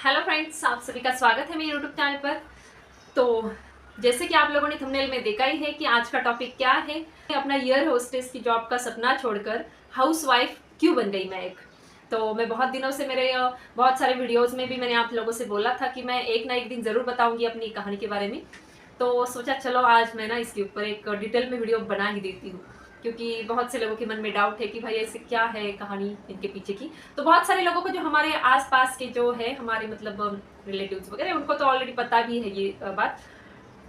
Hello friends, आप सभी का स्वागत है मेरे यूट्यूब चैनल पर। तो जैसे कि आप लोगों ने थंबनेल में देखा ही है कि आज का टॉपिक क्या है। अपना एयर होस्टेस की जॉब का सपना छोड़कर हाउसवाइफ क्यों बन गई मैं एक। तो मैं बहुत दिनों से बहुत सारे वीडियोस में भी मैंने आप लोगों से बोला था कि मैं एक ना एक दिन ज़रूर बताऊंगी अपनी कहानी के बारे में। तो सोचा चलो आज मैं ना इसके ऊपर एक डिटेल में वीडियो बना ही देती हूँ, क्योंकि बहुत से लोगों के मन में डाउट है कि भाई ऐसे क्या है कहानी इनके पीछे की। तो बहुत सारे लोगों को जो हमारे आसपास के जो है हमारे मतलब रिलेटिव्स वगैरह उनको तो ऑलरेडी पता भी है ये बात।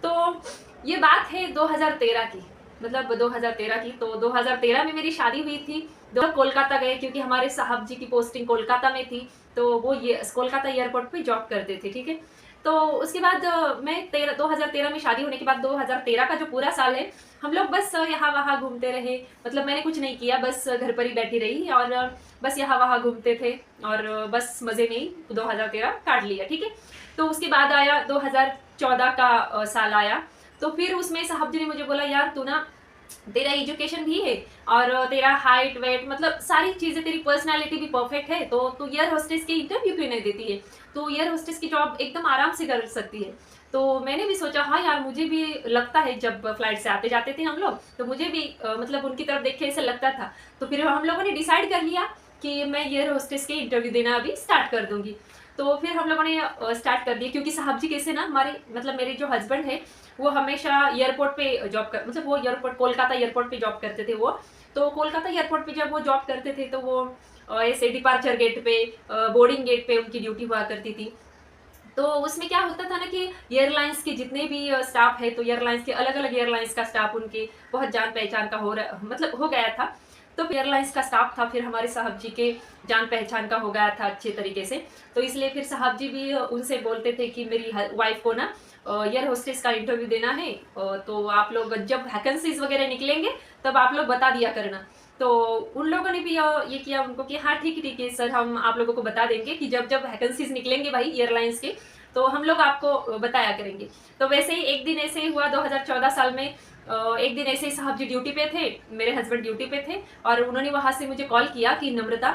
तो ये बात है 2013 की, मतलब 2013 की। तो 2013 में मेरी शादी हुई थी। दो कोलकाता गए क्योंकि हमारे साहब जी की पोस्टिंग कोलकाता में थी। तो वो ये कोलकाता एयरपोर्ट पे जॉब करते थे, ठीक है। तो उसके बाद मैं 2013 में शादी होने के बाद 2013 का जो पूरा साल है हम लोग बस यहाँ वहाँ घूमते रहे। मतलब मैंने कुछ नहीं किया, बस घर पर ही बैठी रही और बस यहाँ वहाँ घूमते थे और बस मज़े में ही 2013 काट लिया, ठीक है। तो उसके बाद आया 2014 का साल आया। तो फिर उसमें साहब जी ने मुझे बोला, यार तू ना, तेरा एजुकेशन भी है और तेरा हाइट वेट मतलब सारी चीज़ें, तेरी पर्सनालिटी भी परफेक्ट है, तो तू एयर होस्टेस के इंटरव्यू क्यों नहीं देती है। तो एयर होस्टेस की जॉब एकदम आराम से कर सकती है। तो मैंने भी सोचा हाँ यार, मुझे भी लगता है, जब फ्लाइट से आते जाते थे हम लोग तो मुझे भी मतलब उनकी तरफ देख के ऐसा लगता था। तो फिर हम लोगों ने डिसाइड कर लिया कि मैं एयर होस्टेस के इंटरव्यू देना अभी स्टार्ट कर दूंगी। तो फिर हम लोगों ने स्टार्ट कर दिया, क्योंकि साहब जी कैसे ना, हमारे मतलब मेरे जो हस्बैंड है वो हमेशा एयरपोर्ट पे जॉब कर, मतलब वो एयरपोर्ट कोलकाता एयरपोर्ट पे जॉब करते थे वो। तो कोलकाता एयरपोर्ट पे जब वो जॉब करते थे तो वो ऐसे डिपार्चर गेट पे, बोर्डिंग गेट पे उनकी ड्यूटी हुआ करती थी। तो उसमें क्या होता था ना कि एयरलाइंस के जितने भी स्टाफ है, तो एयरलाइंस के अलग अलग एयरलाइंस का स्टाफ उनके बहुत जान पहचान का मतलब हो गया था। तो एयरलाइंस का स्टाफ था, फिर हमारे साहब जी के जान पहचान का हो गया था अच्छे तरीके से। तो इसलिए फिर साहब जी भी उनसे बोलते थे कि मेरी वाइफ को ना एयर होस्टेस का इंटरव्यू देना है, तो आप लोग जब वैकेंसीज वगैरह निकलेंगे तब आप लोग बता दिया करना। तो उन लोगों ने भी ये किया उनको कि हाँ ठीक है सर, हम आप लोगों को बता देंगे कि जब जब वैकेंसीज निकलेंगे भाई एयरलाइंस के, तो हम लोग आपको बताया करेंगे। तो वैसे ही एक दिन ऐसे ही हुआ 2014 साल में। एक दिन ऐसे ही साहब जी ड्यूटी पे थे, मेरे हस्बैंड ड्यूटी पे थे और उन्होंने वहां से मुझे कॉल किया कि नम्रता,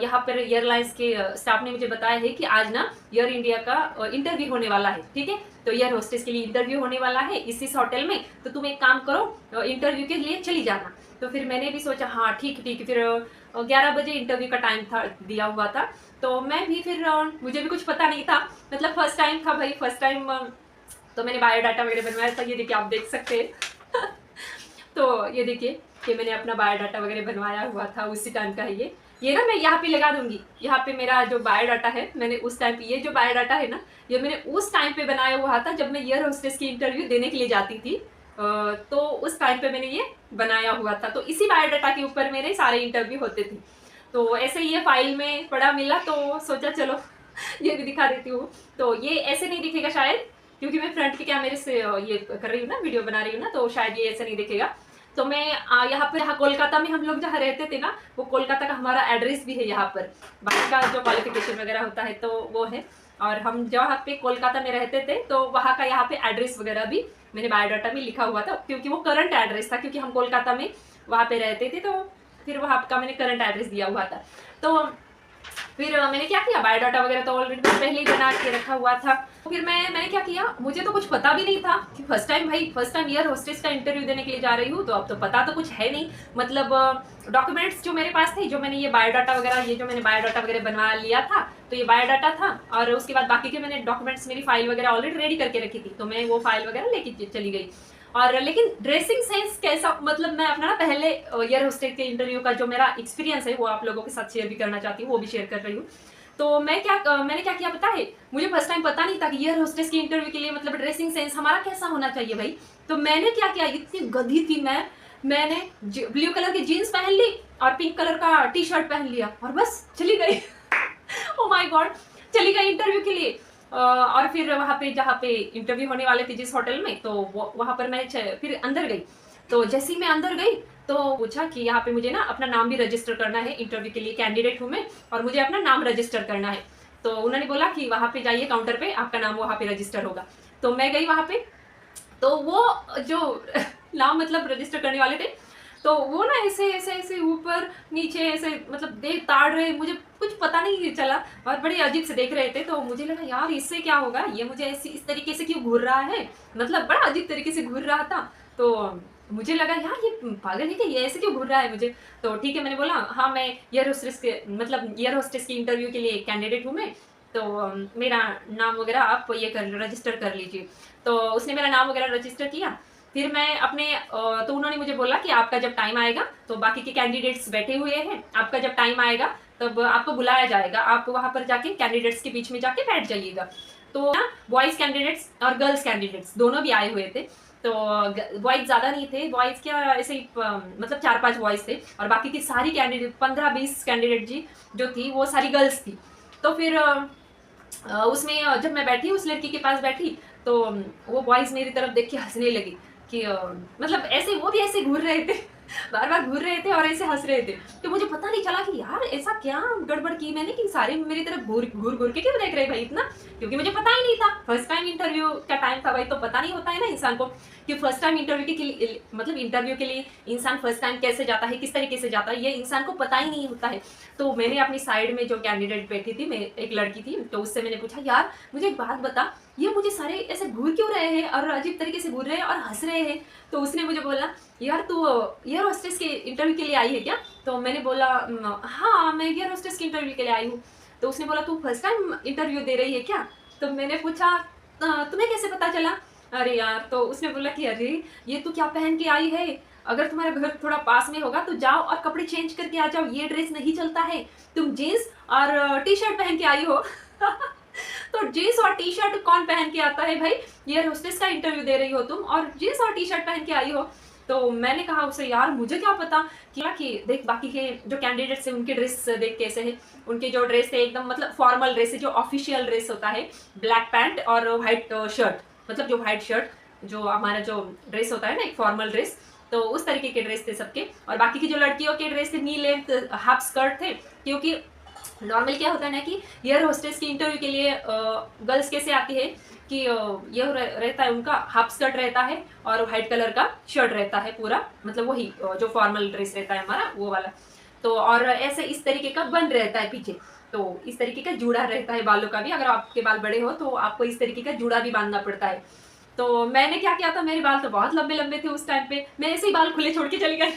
यहाँ पर एयरलाइंस के स्टाफ ने मुझे बताया है कि आज ना एयर इंडिया का इंटरव्यू होने वाला है, ठीक है। तो एयर होस्टेस के लिए इंटरव्यू होने वाला है इस होटल में, तो तुम एक काम करो, इंटरव्यू के लिए चली जाना। तो फिर मैंने भी सोचा हाँ ठीक ठीक। फिर 11 बजे इंटरव्यू का टाइम था, दिया हुआ था। तो मैं भी फिर मुझे भी कुछ पता नहीं था, मतलब फर्स्ट टाइम था भाई, फर्स्ट टाइम। तो मैंने बायोडाटा वगैरह बनवाया था, ये देखिए आप देख सकते हैं। तो ये देखिए कि मैंने अपना बायोडाटा वगैरह बनवाया हुआ था, उसी टाइम का है ये ना मैं यहाँ पे लगा दूंगी। यहाँ पे मेरा जो बायोडाटा है, मैंने उस टाइम पे, ये जो बायोडाटा है ना, ये मैंने उस टाइम पे बनाया हुआ था जब मैं एयर होस्टेस की इंटरव्यू देने के लिए जाती थी। तो उस टाइम पे मैंने ये बनाया हुआ था, तो इसी बायोडाटा के ऊपर मेरे सारे इंटरव्यू होते थे। तो ऐसे ही ये फाइल में पड़ा मिला तो सोचा चलो ये भी दिखा देती हूँ। तो ये ऐसे नहीं दिखेगा शायद, क्योंकि मैं फ्रंट के कैमरे से ये कर रही हूँ ना, वीडियो बना रही हूँ ना, तो शायद ये ऐसे नहीं दिखेगा। तो मैं यहाँ पर, यहाँ कोलकाता में हम लोग जहाँ रहते थे ना, वो कोलकाता का हमारा एड्रेस भी है यहाँ पर। बाकी का जो क्वालिफिकेशन वगैरह होता है तो वो है, और हम जहाँ पे कोलकाता में रहते थे तो वहाँ का यहाँ पे एड्रेस वगैरह भी मैंने बायोडाटा में लिखा हुआ था, क्योंकि वो करंट एड्रेस था, क्योंकि हम कोलकाता में वहाँ पे रहते थे। तो फिर वहाँ का मैंने करंट एड्रेस दिया हुआ था। तो फिर मैंने क्या किया, बायोडाटा वगैरह तो ऑलरेडी पहले ही बना के रखा हुआ था। फिर मैंने क्या किया, मुझे तो कुछ पता भी नहीं था कि फर्स्ट टाइम भाई, फर्स्ट टाइम एयर होस्टेस का इंटरव्यू देने के लिए जा रही हूँ, तो अब तो पता तो कुछ है नहीं। मतलब डॉक्यूमेंट्स जो मेरे पास थे, जो मैंने ये बायोडाटा वगैरह, ये जो मैंने बायोडाटा वगैरह बनवा लिया था, तो ये बायोडाटा था। और उसके बाद बाकी के मैंने डॉक्यूमेंट्स, मेरी फाइल वगैरह ऑलरेडी रेडी करके रखी थी, तो मैं वो फाइल वगैरह लेके चली गई। और लेकिन ड्रेसिंग सेंस कैसा, मतलब मैं अपना ना पहले एयर होस्टेस के इंटरव्यू का जो मेरा एक्सपीरियंस है वो आप लोगों के साथ शेयर भी करना चाहती हूँ, वो भी शेयर कर रही हूँ। तो मैंने क्या किया पता है, मुझे फर्स्ट टाइम पता नहीं था कि एयर होस्टेस के इंटरव्यू के लिए मतलब ड्रेसिंग सेंस हमारा कैसा होना चाहिए भाई। तो मैंने क्या किया, इतनी गधी थी मैंने ब्लू कलर की जीन्स पहन ली और पिंक कलर का टी शर्ट पहन लिया और बस चली गई। ओ माय गॉड, चली गई इंटरव्यू के लिए। और फिर वहाँ पे जहाँ पे इंटरव्यू होने वाले थे जिस होटल में, तो वहाँ पर मैं फिर अंदर गई। तो जैसे ही मैं अंदर गई तो पूछा कि यहाँ पे मुझे ना अपना नाम भी रजिस्टर करना है, इंटरव्यू के लिए कैंडिडेट हूँ मैं और मुझे अपना नाम रजिस्टर करना है। तो उन्होंने बोला कि वहाँ पे जाइए काउंटर पे, आपका नाम वहाँ पे रजिस्टर होगा। तो मैं गई वहाँ पे, तो वो जो नाम मतलब रजिस्टर करने वाले थे, तो वो ना ऐसे ऐसे ऐसे ऊपर नीचे ऐसे मतलब देख ताड़ रहे, मुझे कुछ पता नहीं चला और बड़े अजीब से देख रहे थे। तो मुझे लगा यार इससे क्या होगा, ये मुझे ऐसी इस तरीके से क्यों घूर रहा है, मतलब बड़ा अजीब तरीके से घूर रहा था। तो मुझे लगा यार ये पागल है क्या, ये ऐसे क्यों घूर रहा है मुझे। तो ठीक है, मैंने बोला हाँ मैं एयर होस्टेस के मतलब एयर होस्टेस की इंटरव्यू के लिए कैंडिडेट हूँ मैं, तो मेरा नाम वगैरह आप ये कर रजिस्टर कर लीजिए। तो उसने मेरा नाम वगैरह रजिस्टर किया। फिर मैं अपने तो उन्होंने मुझे बोला कि आपका जब टाइम आएगा, तो बाकी के कैंडिडेट्स बैठे हुए हैं, आपका जब टाइम आएगा तब आपको बुलाया जाएगा, आप वहाँ पर जाके कैंडिडेट्स के बीच में जाके बैठ जाइएगा। तो ना बॉयज़ कैंडिडेट्स और गर्ल्स कैंडिडेट्स दोनों भी आए हुए थे। तो बॉयज़ ज़्यादा नहीं थे, बॉयज़ क्या ऐसे ही मतलब 4-5 बॉयज़ थे और बाकी की सारी कैंडिडेट 15-20 कैंडिडेट जी जो थी वो सारी गर्ल्स थी। तो फिर उसमें जब मैं बैठी उस लड़की के पास बैठी, तो वो बॉयज़ मेरी तरफ देख के हंसने लगी कि मतलब ऐसे वो भी ऐसे घूर रहे थे बार बार घूर रहे थे और ऐसे हंस रहे थे। तो मुझे पता नहीं चला कि यार ऐसा क्या गड़बड़ की मैंने कि सारे मेरी तरफ घूर घूर घूर के क्यों देख रहे भाई इतना, क्योंकि मुझे पता ही नहीं था, फर्स्ट टाइम इंटरव्यू का टाइम था भाई, तो पता नहीं होता है ना इंसान को कि फर्स्ट टाइम इंटरव्यू के लिए मतलब इंटरव्यू के लिए इंसान फर्स्ट टाइम कैसे जाता है, किस तरीके से जाता है, ये इंसान को पता ही नहीं होता है। तो मैंने अपनी साइड में जो कैंडिडेट बैठी थी, मैं एक लड़की थी, तो उससे मैंने पूछा यार मुझे एक बात बता, ये मुझे सारे ऐसे घूर क्यों रहे हैं और अजीब तरीके से घूर रहे हैं और हंस रहे हैं। तो उसने मुझे बोला यार तू एयर होस्टेस के इंटरव्यू के लिए आई है क्या। तो मैंने बोला हाँ मैं एयर होस्टेस के इंटरव्यू के लिए आई हूँ। तो उसने बोला तू फर्स्ट टाइम इंटरव्यू दे रही है क्या। तो मैंने पूछा तुम्हें कैसे पता चला। अरे यार, तो उसने बोला कि अरे ये तू क्या पहन के आई है, अगर तुम्हारा घर थोड़ा पास में होगा तो जाओ और कपड़े चेंज करके आ जाओ, ये ड्रेस नहीं चलता है, तुम जीन्स और टी शर्ट पहन के आई हो तो जीन्स और टी शर्ट कौन पहन के आता है भाई, एयर होस्टेस का इंटरव्यू दे रही हो तुम और जीन्स और टी शर्ट पहन के आई हो। तो मैंने कहा उसे यार मुझे क्या पता कि देख बाकी के जो कैंडिडेट्स हैं उनके ड्रेस देख कैसे है, उनके जो ड्रेस है एकदम मतलब फॉर्मल ड्रेस है, जो ऑफिशियल ड्रेस होता है, ब्लैक पैंट और वाइट शर्ट, मतलब जो वाइट शर्ट जो हमारा जो ड्रेस होता है ना एक फॉर्मल ड्रेस, तो उस तरीके के ड्रेस थे सबके। और बाकी की जो लड़कियों के ड्रेस थे नी लेंथ हाफ स्कर्ट थे, क्योंकि नॉर्मल क्या होता है ना कि एयर होस्टेस की इंटरव्यू के लिए गर्ल्स कैसे आती है कि ये रहता है उनका हाफ स्कर्ट रहता है और वाइट कलर का शर्ट रहता है पूरा, मतलब वही जो फॉर्मल ड्रेस रहता है हमारा वो वाला। तो और ऐसे इस तरीके का बंद रहता है पीछे, तो इस तरीके का जूड़ा रहता है बालों का भी, अगर आपके बाल बड़े हो तो आपको इस तरीके का जूड़ा भी बांधना पड़ता है। तो मैंने क्या किया था, मेरे बाल तो बहुत लंबे लंबे थे उस टाइम पे, मैं ऐसे ही बाल खुले छोड़ के चली गई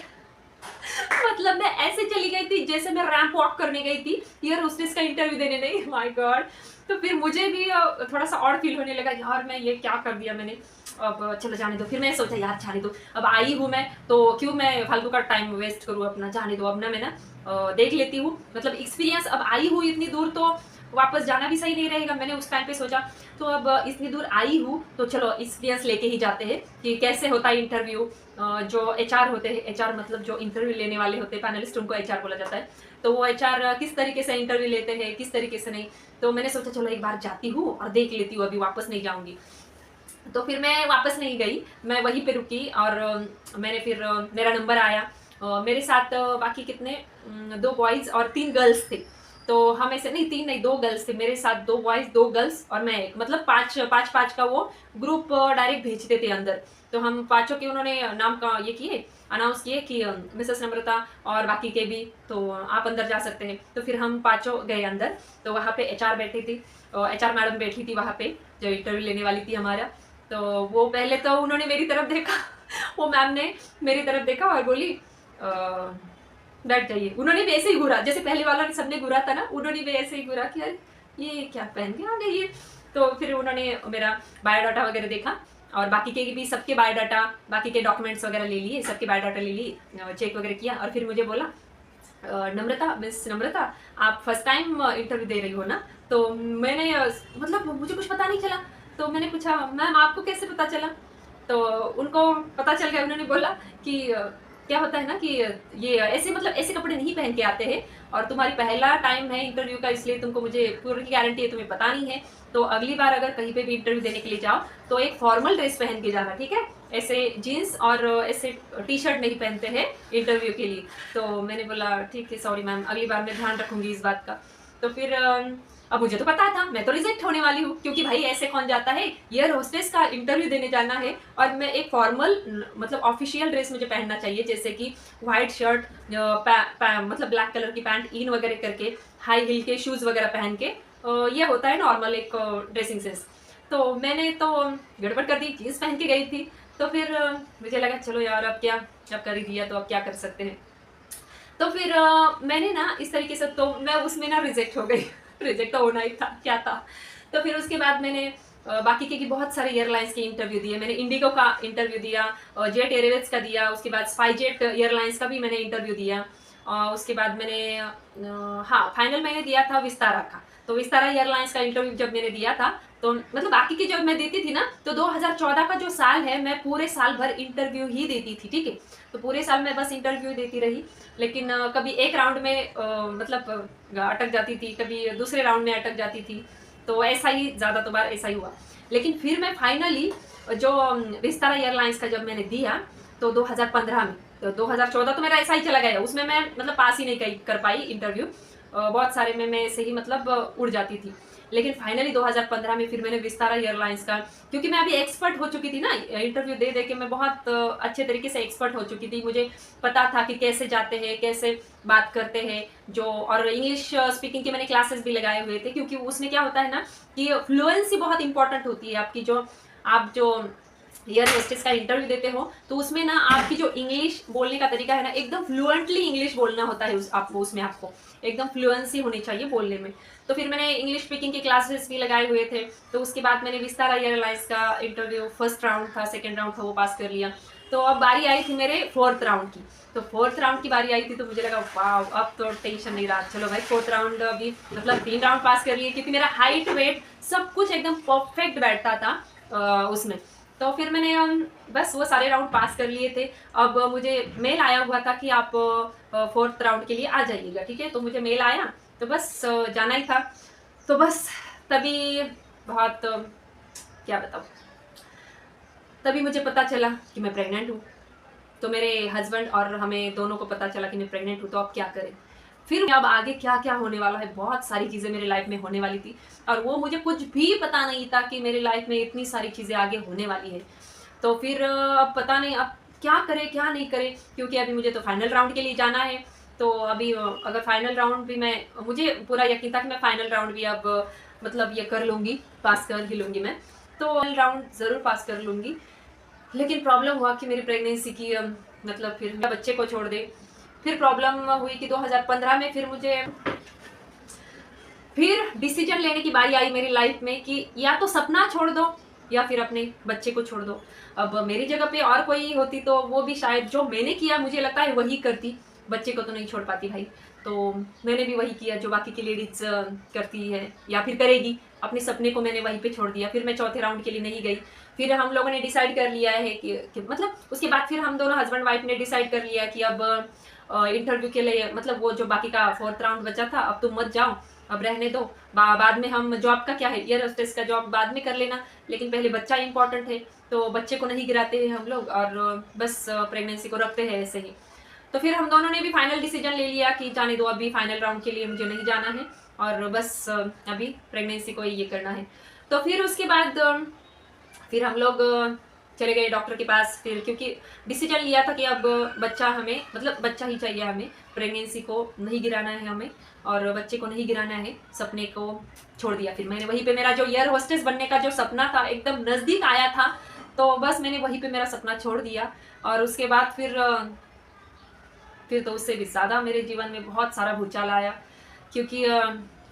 मतलब मैं ऐसे चली गई थी जैसे मैं रैंप वॉक करने गई थी एयर होस्टेस का इंटरव्यू देने नहीं, माय गॉड। तो फिर मुझे भी थोड़ा सा और फील होने लगा यार मैं ये क्या कर दिया मैंने, अब चलो जाने दो। फिर मैं सोचा यार जाने दो, अब आई हूँ मैं तो क्यों मैं फालतू का टाइम वेस्ट करूँ अपना, जाने दो अब ना मैं ना देख लेती हूँ, मतलब एक्सपीरियंस अब आई हूँ इतनी दूर तो वापस जाना भी सही नहीं रहेगा, मैंने उस टाइम पे सोचा। तो अब इतनी दूर आई हूँ तो चलो एक्सपीरियंस लेके ही जाते हैं कि कैसे होता है इंटरव्यू। जो एचआर होते हैं, एचआर मतलब जो इंटरव्यू लेने वाले होते हैं पैनलिस्ट, उनको एचआर बोला जाता है, तो वो एचआर किस तरीके से इंटरव्यू लेते हैं किस तरीके से नहीं। तो मैंने सोचा चलो एक बार जाती हूँ और देख लेती हूँ, अभी वापस नहीं जाऊँगी। तो फिर मैं वापस नहीं गई, मैं वहीं पे रुकी और मैंने फिर मेरा नंबर आया। मेरे साथ बाकी कितने 2 बॉयज़ और 3 गर्ल्स थे, तो हम ऐसे नहीं 3 नहीं 2 गर्ल्स थे मेरे साथ, 2 बॉयज़ 2 गर्ल्स और मैं एक, मतलब 5 का वो ग्रुप डायरेक्ट भेजते थे अंदर। तो हम पाँचों के उन्होंने नाम का ये किए, अनाउंस किए कि मिसेस नम्रता और बाकी के भी, तो आप अंदर जा सकते हैं। तो फिर हम पाँचों गए अंदर, तो वहाँ पे एचआर बैठी थी, एचआर मैडम बैठी थी वहाँ पे जो इंटरव्यू लेने वाली थी हमारा। तो वो पहले तो उन्होंने मेरी तरफ देखा वो मैम ने मेरी तरफ देखा और बोली बैठ जाइए। उन्होंने भी ऐसे ही घूरा जैसे पहले वाला ने सबने घूरा था ना, उन्होंने भी ऐसे ही घूरा कि यार ये क्या पहन के आ गई ये। तो फिर उन्होंने मेरा बायोडाटा वगैरह देखा और बाकी के भी सबके बायोडाटा, बाकी के डॉक्यूमेंट्स वगैरह ले लिए, सबके बायोडाटा ले लिए, चेक वगैरह किया और फिर मुझे बोला नम्रता, मिस नम्रता आप फर्स्ट टाइम इंटरव्यू दे रही हो ना। तो मैंने मतलब मुझे कुछ पता नहीं चला, तो मैंने पूछा मैम आपको कैसे पता चला। तो उनको पता चल गया, उन्होंने बोला कि क्या होता है ना कि ये ऐसे मतलब ऐसे कपड़े नहीं पहन के आते हैं और तुम्हारी पहला टाइम है इंटरव्यू का, इसलिए तुमको मुझे पूरी गारंटी है तुम्हें पता नहीं है। तो अगली बार अगर कहीं पे भी इंटरव्यू देने के लिए जाओ तो एक फॉर्मल ड्रेस पहन के जाना, ठीक है, ऐसे जीन्स और ऐसे टी शर्ट नहीं पहनते हैं इंटरव्यू के लिए। तो मैंने बोला ठीक है सॉरी मैम, अगली बार मैं ध्यान रखूंगी इस बात का। तो फिर अब मुझे तो पता था मैं तो रिजेक्ट होने वाली हूँ, क्योंकि भाई ऐसे कौन जाता है, एयर होस्टेस का इंटरव्यू देने जाना है और मैं एक फॉर्मल मतलब ऑफिशियल ड्रेस मुझे पहनना चाहिए, जैसे कि वाइट शर्ट, मतलब ब्लैक कलर की पैंट इन वगैरह करके, हाई हिल के शूज़ वगैरह पहन के, ये होता है नॉर्मल एक ड्रेसिंग सेंस। तो मैंने तो गड़बड़ कर दी, जीन्स पहन के गई थी। तो फिर मुझे लगा चलो यार अब क्या, जब कर ही दिया तो अब क्या कर सकते हैं। तो फिर मैंने ना इस तरीके से, तो मैं उसमें ना रिजेक्ट हो गई रिजेक्ट तो होना ही था, क्या था। तो फिर उसके बाद मैंने बाकी के बहुत सारे एयरलाइंस के इंटरव्यू दिए। मैंने इंडिगो का इंटरव्यू दिया, जेट एयरवेज का दिया, उसके बाद स्पाइसजेट एयरलाइंस का भी मैंने इंटरव्यू दिया। उसके बाद मैंने हाँ फाइनल मैंने दिया था विस्तारा का। तो विस्तारा एयरलाइंस का इंटरव्यू जब मैंने दिया था, तो मतलब बाकी की जब मैं देती थी ना, तो 2014 का जो साल है मैं पूरे साल भर इंटरव्यू ही देती थी, ठीक है। तो पूरे साल मैं बस इंटरव्यू देती रही, लेकिन कभी एक राउंड में मतलब अटक जाती थी, कभी दूसरे राउंड में अटक जाती थी। तो ऐसा ही ज़्यादा तो बार ऐसा ही हुआ। लेकिन फिर मैं फाइनली जो विस्तारा एयरलाइंस का जब मैंने दिया, तो 2015 में, तो 2014 तो मेरा ऐसा ही चला गया, उसमें मैं मतलब पास ही नहीं कर पाई इंटरव्यू। बहुत सारे में मैं ऐसे ही मतलब उड़ जाती थी। लेकिन फाइनली 2015 में फिर मैंने विस्तारा एयरलाइंस का, क्योंकि मैं अभी एक्सपर्ट हो चुकी थी ना, इंटरव्यू दे दे के मैं बहुत अच्छे तरीके से एक्सपर्ट हो चुकी थी। मुझे पता था कि कैसे जाते हैं, कैसे बात करते हैं जो, और इंग्लिश स्पीकिंग के मैंने क्लासेस भी लगाए हुए थे, क्योंकि उसमें क्या होता है ना कि फ्लुएंसी बहुत इंपॉर्टेंट होती है आपकी। जो आप जो एयर होस्टेस का इंटरव्यू देते हो, तो उसमें ना आपकी जो इंग्लिश बोलने का तरीका है ना, एकदम फ्लुएंटली इंग्लिश बोलना होता है आपको, उसमें आपको एकदम फ्लुएंसी होनी चाहिए बोलने में। तो फिर मैंने इंग्लिश स्पीकिंग के क्लासेस भी लगाए हुए थे। तो उसके बाद मैंने विस्तारा एयरलाइंस का इंटरव्यू, फर्स्ट राउंड था, सेकेंड राउंड था, वो पास कर लिया। तो अब बारी आई थी मेरे फोर्थ राउंड की। तो फोर्थ राउंड की बारी आई थी, तो मुझे लगा वाह अब तो टेंशन नहीं रहा, चलो भाई फोर्थ राउंड अभी मतलब 3 राउंड पास कर लिए, क्योंकि मेरा हाइट वेट सब कुछ एकदम परफेक्ट बैठता था उसमें। तो फिर मैंने बस वो सारे राउंड पास कर लिए थे। अब मुझे मेल आया हुआ था कि आप फोर्थ राउंड के लिए आ जाइएगा, ठीक है। तो मुझे मेल आया, तो बस जाना ही था। तो बस तभी बहुत क्या बताऊँ, तभी मुझे पता चला कि मैं प्रेग्नेंट हूँ। तो मेरे हस्बैंड और हमें दोनों को पता चला कि मैं प्रेग्नेंट हूँ। तो अब क्या करें, फिर अब आगे क्या क्या होने वाला है। बहुत सारी चीज़ें मेरे लाइफ में होने वाली थी, और वो मुझे कुछ भी पता नहीं था कि मेरे लाइफ में इतनी सारी चीज़ें आगे होने वाली है। तो फिर अब पता नहीं अब क्या करें क्या नहीं करें, क्योंकि अभी मुझे तो फाइनल राउंड के लिए जाना है। तो अभी अगर फाइनल राउंड भी मुझे पूरा यकीन था कि मैं फाइनल राउंड भी अब मतलब ये कर लूँगी, पास कर ही लूँगी मैं। तो फाइनल राउंड ज़रूर पास कर लूँगी। लेकिन प्रॉब्लम हुआ कि मेरी प्रेगनेंसी की मतलब फिर बच्चे को छोड़ दे। फिर प्रॉब्लम हुई कि 2015 में फिर डिसीजन लेने की बारी आई मेरी लाइफ में कि या तो सपना छोड़ दो या फिर अपने बच्चे को छोड़ दो। अब मेरी जगह पे और कोई होती तो वो भी शायद जो मैंने किया मुझे लगता है वही करती, बच्चे को तो नहीं छोड़ पाती भाई। तो मैंने भी वही किया जो बाकी की लेडीज करती है या फिर करेगी, अपने सपने को मैंने वहीं पे छोड़ दिया। फिर मैं चौथे राउंड के लिए नहीं गई। फिर हम लोगों ने डिसाइड कर लिया है कि मतलब उसके बाद फिर हम दोनों हस्बैंड वाइफ ने डिसाइड कर लिया कि अब इंटरव्यू के लिए मतलब वो जो बाकी का फोर्थ राउंड बचा था, अब तुम मत जाओ, अब रहने दो। बाद में हम जॉब का क्या है, एयर होस्टेस का जॉब बाद में कर लेना, लेकिन पहले बच्चा इंपॉर्टेंट है। तो बच्चे को नहीं गिराते हैं हम लोग, और बस प्रेगनेंसी को रखते हैं ऐसे ही। तो फिर हम दोनों ने भी फाइनल डिसीजन ले लिया कि जाने दो, अभी फाइनल राउंड के लिए मुझे नहीं जाना है, और बस अभी प्रेगनेंसी को ये करना है। तो फिर उसके बाद फिर हम लोग चले गए डॉक्टर के पास। फिर क्योंकि डिसीजन लिया था कि अब बच्चा हमें मतलब बच्चा ही चाहिए हमें, प्रेगनेंसी को नहीं गिराना है हमें, और बच्चे को नहीं गिराना है, सपने को छोड़ दिया। फिर मैंने वहीं पे मेरा जो एयर होस्टेस बनने का जो सपना था एकदम नज़दीक आया था, तो बस मैंने वहीं पे मेरा सपना छोड़ दिया। और उसके बाद फिर तो उससे भी ज़्यादा मेरे जीवन में बहुत सारा भूचाल आया, क्योंकि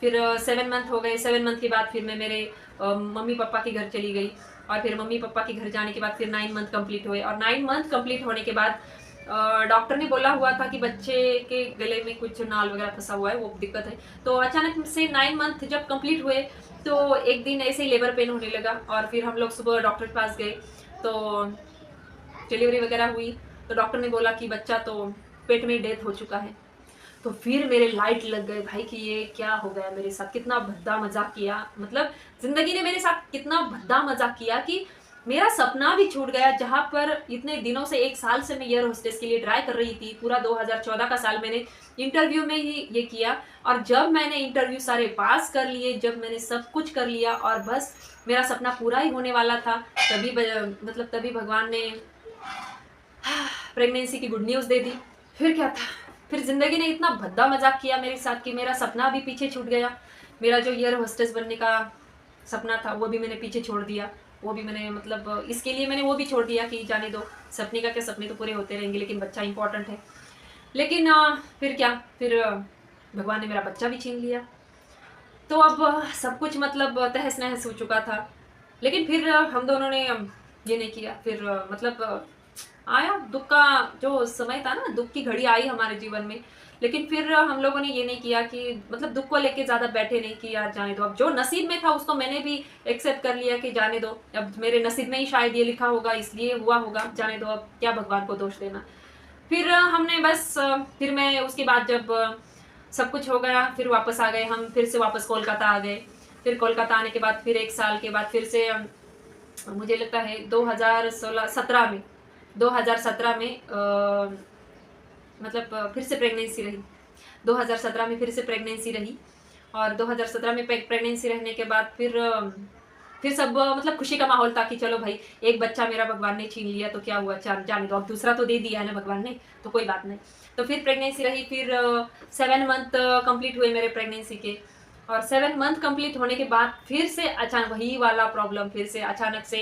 फिर 7 मंथ हो गए। 7 मंथ के बाद फिर मैं मेरे मम्मी पापा के घर चली गई, और फिर मम्मी पापा के घर जाने के बाद फिर 9 मंथ कंप्लीट हुए। और 9 मंथ कंप्लीट होने के बाद डॉक्टर ने बोला हुआ था कि बच्चे के गले में कुछ नाल वगैरह फंसा हुआ है, वो दिक्कत है। तो अचानक से 9 मंथ जब कंप्लीट हुए, तो एक दिन ऐसे ही लेबर पेन होने लगा, और फिर हम लोग सुबह डॉक्टर के पास गए। तो डिलीवरी वगैरह हुई, तो डॉक्टर ने बोला कि बच्चा तो पेट में डेथ हो चुका है। तो फिर मेरे लाइट लग गए भाई कि ये क्या हो गया मेरे साथ, कितना भद्दा मजाक किया, मतलब जिंदगी ने मेरे साथ कितना भद्दा मजाक किया कि मेरा सपना भी छूट गया, जहाँ पर इतने दिनों से 1 साल से मैं एयर होस्टेस के लिए ट्राई कर रही थी। पूरा 2014 का साल मैंने इंटरव्यू में ही ये किया, और जब मैंने इंटरव्यू सारे पास कर लिए, जब मैंने सब कुछ कर लिया और बस मेरा सपना पूरा ही होने वाला था, तभी भगवान ने प्रेगनेंसी की गुड न्यूज़ दे दी। फिर क्या था, फिर ज़िंदगी ने इतना भद्दा मजाक किया मेरे साथ कि मेरा सपना भी पीछे छूट गया। मेरा जो एयर होस्टेस बनने का सपना था वो भी मैंने पीछे छोड़ दिया। वो भी मैंने इसके लिए मैंने वो भी छोड़ दिया कि जाने दो, सपने का क्या, सपने तो पूरे होते रहेंगे, लेकिन बच्चा इंपॉर्टेंट है। लेकिन फिर क्या, फिर भगवान ने मेरा बच्चा भी छीन लिया। तो अब सब कुछ तहस नहस हो चुका था। लेकिन फिर हम दोनों ने ये नहीं किया। फिर आया दुख का जो समय था ना, दुख की घड़ी आई हमारे जीवन में। लेकिन फिर हम लोगों ने ये नहीं किया कि दुख को लेके ज़्यादा बैठे नहीं कि यार जाने दो, अब जो नसीब में था उसको मैंने भी एक्सेप्ट कर लिया कि जाने दो, अब मेरे नसीब में ही शायद ये लिखा होगा, इसलिए हुआ होगा, जाने दो, अब क्या भगवान को दोष देना। फिर हमने बस फिर मैं उसके बाद जब सब कुछ हो गया, फिर वापस आ गए हम, फिर से वापस कोलकाता आ गए। फिर कोलकाता आने के बाद फिर 1 साल के बाद फिर से मुझे लगता है 2017 में फिर से प्रेगनेंसी रही। 2017 में फिर से प्रेगनेंसी रही, और 2017 में प्रेगनेंसी रहने के बाद फिर सब खुशी का माहौल था कि चलो भाई, एक बच्चा मेरा भगवान ने छीन लिया तो क्या हुआ, जाने दो, अब दूसरा तो दे दिया है ना भगवान ने, तो कोई बात नहीं। तो फिर प्रेगनेंसी रही, फिर 7 मंथ कंप्लीट हुए मेरे प्रेगनेंसी के, और 7 मंथ कंप्लीट होने के बाद फिर से अचानक वही वाला प्रॉब्लम, फिर से अचानक से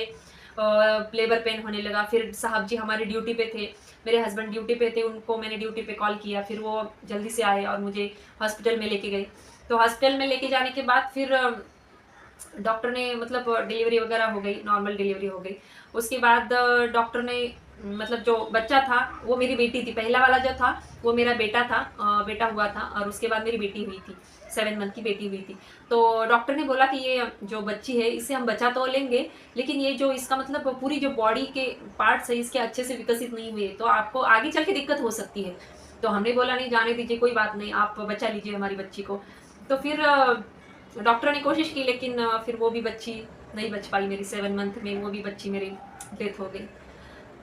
लेबर पेन होने लगा। फिर साहब जी हमारे ड्यूटी पे थे, मेरे हस्बैंड ड्यूटी पे थे, उनको मैंने ड्यूटी पे कॉल किया, फिर वो जल्दी से आए और मुझे हॉस्पिटल में लेके गए। तो हॉस्पिटल में लेके जाने के बाद फिर डॉक्टर ने डिलीवरी वगैरह हो गई, नॉर्मल डिलीवरी हो गई। उसके बाद डॉक्टर ने जो बच्चा था वो मेरी बेटी थी, पहला वाला जो था वो मेरा बेटा था, बेटा हुआ था, और उसके बाद मेरी बेटी हुई थी, 7 मंथ की बेटी हुई थी। तो डॉक्टर ने बोला कि ये जो बच्ची है इसे हम बचा तो लेंगे, लेकिन ये जो इसका पूरी जो बॉडी के पार्ट्स है इसके अच्छे से विकसित नहीं हुए, तो आपको आगे चल के दिक्कत हो सकती है। तो हमने बोला नहीं, जाने दीजिए, कोई बात नहीं, आप बचा लीजिए हमारी बच्ची को। तो फिर डॉक्टर ने कोशिश की, लेकिन फिर वो भी बच्ची नहीं बच पाई मेरी। 7 मंथ में वो भी बच्ची मेरी डेथ हो गई।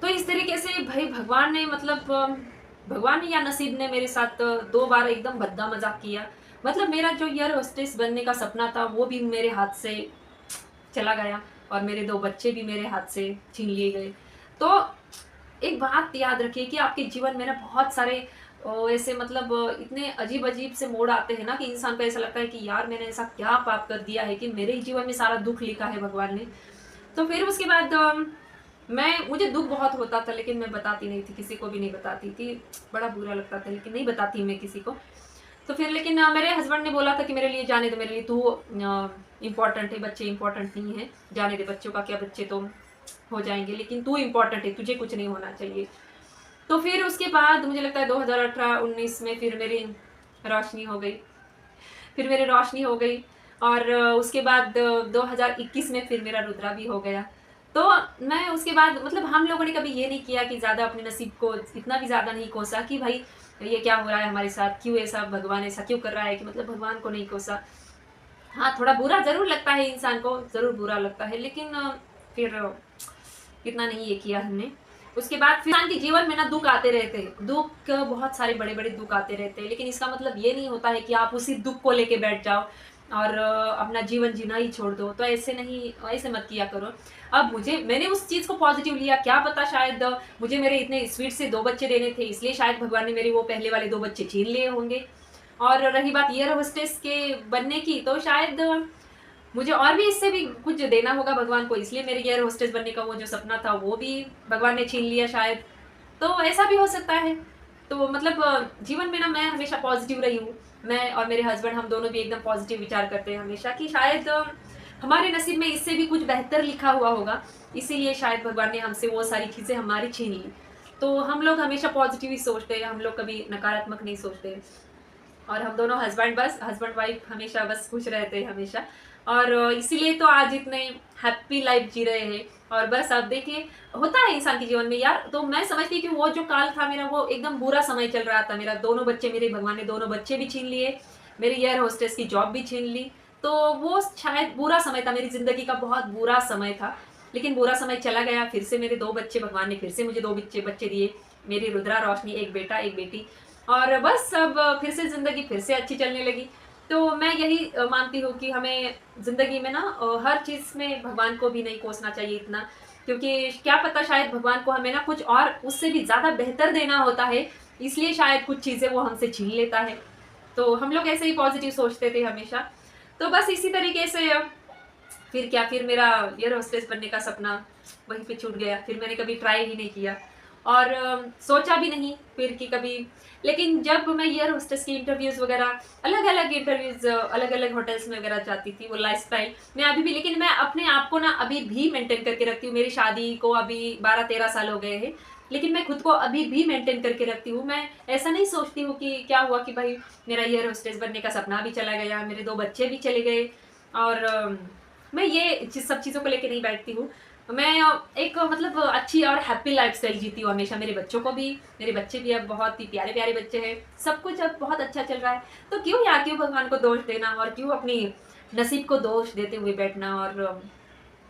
तो इस तरीके से भाई भगवान ने या नसीब ने मेरे साथ 2 बार एकदम भद्दा मजाक किया। मेरा जो एयर होस्टेस बनने का सपना था वो भी मेरे हाथ से चला गया, और मेरे 2 बच्चे भी मेरे हाथ से छीन लिए गए। तो एक बात याद रखिए कि आपके जीवन में ना बहुत सारे ऐसे इतने अजीब अजीब से मोड़ आते हैं ना कि इंसान को ऐसा लगता है कि यार मैंने ऐसा क्या पाप कर दिया है कि मेरे ही जीवन में सारा दुख लिखा है भगवान ने। तो फिर उसके बाद मुझे दुख बहुत होता था, लेकिन मैं बताती नहीं थी, किसी को भी नहीं बताती थी, बड़ा बुरा लगता था, लेकिन नहीं बताती मैं किसी को। तो फिर लेकिन मेरे हस्बैंड ने बोला था कि मेरे लिए जाने दे, मेरे लिए तू इम्पोर्टेंट है, बच्चे इम्पोर्टेंट नहीं है, जाने दे, बच्चों का क्या, बच्चे तो हो जाएंगे, लेकिन तू इम्पोर्टेंट है, तुझे कुछ नहीं होना चाहिए। तो फिर उसके बाद मुझे लगता है 2018-19 में फिर मेरी रोशनी हो गई, और उसके बाद 2021 में फिर मेरा रुद्रा भी हो गया। तो मैं उसके बाद हम लोगों ने कभी ये नहीं किया कि ज़्यादा अपने नसीब को इतना भी ज़्यादा नहीं कोसा कि भाई ये क्या हो रहा है हमारे साथ, क्यों ऐसा, भगवान ऐसा क्यों कर रहा है, कि भगवान को नहीं कोसा। हाँ, थोड़ा बुरा ज़रूर लगता है इंसान को, ज़रूर बुरा लगता है, लेकिन फिर इतना नहीं ये किया हमने। उसके बाद फिर इंसान के जीवन में ना दुख आते रहते हैं, दुख बहुत सारे बड़े बड़े दुख आते रहते हैं, लेकिन इसका ये नहीं होता है कि आप उसी दुख को लेके बैठ जाओ और अपना जीवन जीना ही छोड़ दो। तो ऐसे नहीं, ऐसे मत किया करो। अब मैंने उस चीज़ को पॉजिटिव लिया, क्या पता शायद मुझे मेरे इतने स्वीट से 2 बच्चे देने थे, इसलिए शायद भगवान ने मेरे वो पहले वाले 2 बच्चे छीन लिए होंगे। और रही बात एयर होस्टेस के बनने की, तो शायद मुझे और भी इससे भी कुछ देना होगा भगवान को, इसलिए मेरे एयर होस्टेस बनने का वो जो सपना था वो भी भगवान ने छीन लिया शायद। तो ऐसा भी हो सकता है। तो जीवन में ना मैं हमेशा पॉजिटिव रही हूँ। मैं और मेरे हस्बैंड, हम दोनों भी एकदम पॉजिटिव विचार करते हैं हमेशा कि शायद हमारे नसीब में इससे भी कुछ बेहतर लिखा हुआ होगा, इसीलिए शायद भगवान ने हमसे वो सारी चीज़ें हमारी छीन ली। तो हम लोग हमेशा पॉजिटिव ही सोचते हैं, हम लोग कभी नकारात्मक नहीं सोचते। और हम दोनों हस्बैंड वाइफ हमेशा बस खुश रहते हैं हमेशा, और इसीलिए तो आज इतने हैप्पी लाइफ जी रहे हैं। और बस अब देखिए, होता है इंसान के जीवन में यार। तो मैं समझती कि वो जो काल था मेरा, वो एकदम बुरा समय चल रहा था मेरा, दोनों बच्चे, मेरे भगवान ने दोनों बच्चे भी छीन लिए, मेरी एयर होस्टेस की जॉब भी छीन ली। तो वो शायद बुरा समय था, मेरी ज़िंदगी का बहुत बुरा समय था। लेकिन बुरा समय चला गया, फिर से मेरे 2 बच्चे, भगवान ने फिर से मुझे 2 बच्चे दिए, मेरी रुद्रा रोशनी, एक बेटा एक बेटी, और बस अब फिर से ज़िंदगी फिर से अच्छी चलने लगी। तो मैं यही मानती हूँ कि हमें ज़िंदगी में ना हर चीज़ में भगवान को भी नहीं कोसना चाहिए इतना, क्योंकि क्या पता शायद भगवान को हमें ना कुछ और उससे भी ज़्यादा बेहतर देना होता है, इसलिए शायद कुछ चीज़ें वो हमसे छीन लेता है। तो हम लोग ऐसे ही पॉज़िटिव सोचते थे हमेशा। तो बस इसी तरीके से फिर क्या, फिर मेरा एयर होस्टेस बनने का सपना वहीं पे छूट गया। फिर मैंने कभी ट्राई ही नहीं किया और सोचा भी नहीं फिर कि कभी। लेकिन जब मैं एयर होस्टेस की इंटरव्यूज़ वगैरह, अलग-अलग इंटरव्यूज़ अलग-अलग होटल्स में वगैरह जाती थी, वो लाइफ़स्टाइल मैं अभी भी, लेकिन मैं अपने आप को ना अभी भी मेंटेन करके रखती हूँ। मेरी शादी को अभी 12-13 साल हो गए हैं, लेकिन मैं खुद को अभी भी मेंटेन करके रखती हूँ। मैं ऐसा नहीं सोचती हूँ कि क्या हुआ कि भाई मेरा एयर होस्टेस बनने का सपना भी चला गया, मेरे 2 बच्चे भी चले गए, और मैं ये सब चीज़ों को लेके नहीं बैठती हूँ। मैं एक मतलब अच्छी और हैप्पी लाइफ़स्टाइल जीती हूँ हमेशा। मेरे बच्चों को भी, मेरे बच्चे भी अब बहुत ही प्यारे-प्यारे बच्चे हैं। सब कुछ अब बहुत अच्छा चल रहा है। तो क्यों यार, क्यों भगवान को दोष देना और क्यों अपनी नसीब को दोष देते हुए बैठना, और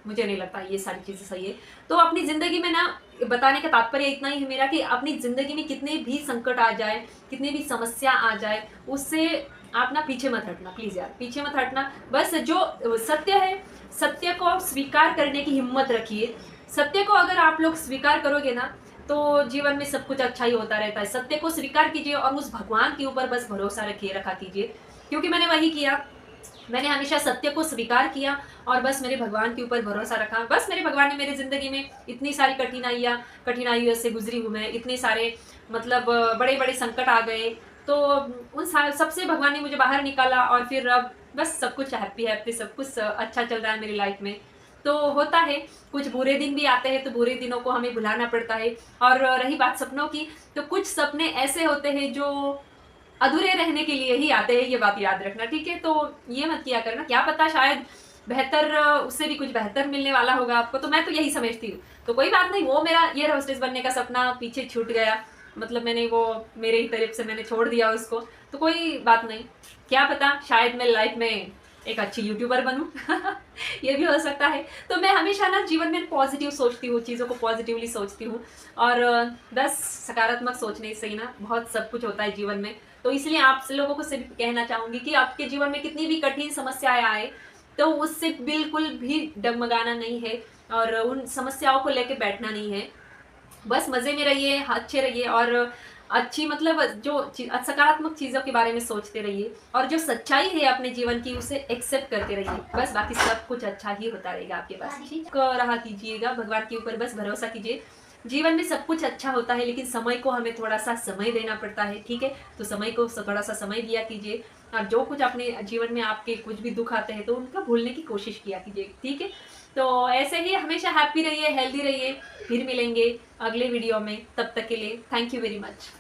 मुझे नहीं लगता ये सारी चीज़ें सही है। तो अपनी ज़िंदगी में ना, बताने का तात्पर्य इतना ही है मेरा कि अपनी ज़िंदगी में कितने भी संकट आ जाए, कितनी भी समस्या आ जाए, उससे आप ना पीछे मत हटना, प्लीज़ यार, पीछे मत हटना। बस जो सत्य है, सत्य को स्वीकार करने की हिम्मत रखिए। सत्य को अगर आप लोग स्वीकार करोगे ना, तो जीवन में सब कुछ अच्छा ही होता रहता है। सत्य को स्वीकार कीजिए और उस भगवान के ऊपर बस भरोसा रखा कीजिए, क्योंकि मैंने वही किया। मैंने हमेशा सत्य को स्वीकार किया और बस मेरे भगवान के ऊपर भरोसा रखा। बस मेरे भगवान ने मेरी ज़िंदगी में इतनी सारी कठिनाइयों से गुज़री हूँ मैं, इतने सारे मतलब बड़े-बड़े संकट आ गए, तो उन सबसे भगवान ने मुझे बाहर निकाला, और फिर अब बस सब कुछ हैप्पी-हैप्पी, सब कुछ अच्छा चल रहा है मेरी लाइफ़ में। तो होता है, कुछ बुरे दिन भी आते हैं, तो बुरे दिनों को हमें भुलाना पड़ता है। और रही बात सपनों की, तो कुछ सपने ऐसे होते हैं जो अधूरे रहने के लिए ही आते हैं, ये बात याद रखना, ठीक है? तो ये मत किया करना, क्या पता शायद बेहतर, उससे भी कुछ बेहतर मिलने वाला होगा आपको, तो मैं तो यही समझती हूँ। तो कोई बात नहीं, वो मेरा एयर होस्टेस बनने का सपना पीछे छूट गया, मतलब मैंने वो, मेरे ही तरफ से मैंने छोड़ दिया उसको, तो कोई बात नहीं। क्या पता शायद मैं लाइफ में एक अच्छी यूट्यूबर बनूँ ये भी हो सकता है। तो मैं हमेशा ना जीवन में पॉजिटिव सोचती हूँ, चीज़ों को पॉजिटिवली सोचती हूँ, और बस सकारात्मक सोचने से ही ना बहुत सब कुछ होता है जीवन में। तो इसलिए आप लोगों को सिर्फ कहना चाहूँगी कि आपके जीवन में कितनी भी कठिन समस्याएँ आए, तो उससे बिल्कुल भी डगमगाना नहीं है और उन समस्याओं को लेके बैठना नहीं है। बस मज़े में रहिए, अच्छे रहिए, और अच्छी मतलब जो सकारात्मक चीज़ों के बारे में सोचते रहिए, और जो सच्चाई है अपने जीवन की उसे एक्सेप्ट करते रहिए। बस बाकी सब कुछ अच्छा ही होता रहेगा आपके पास। ठीक रहा कीजिएगा, भगवान के ऊपर बस भरोसा कीजिए। जीवन में सब कुछ अच्छा होता है, लेकिन समय को हमें थोड़ा-सा समय देना पड़ता है, ठीक है? तो समय को थोड़ा-सा समय दिया कीजिए, और जो कुछ अपने जीवन में आपके कुछ भी दुःख आते हैं, तो उनका भूलने की कोशिश किया कीजिए, ठीक है? तो ऐसे ही हमेशा हैप्पी रहिए, हेल्दी रहिए। फिर मिलेंगे अगले वीडियो में, तब तक के लिए थैंक यू वेरी मच।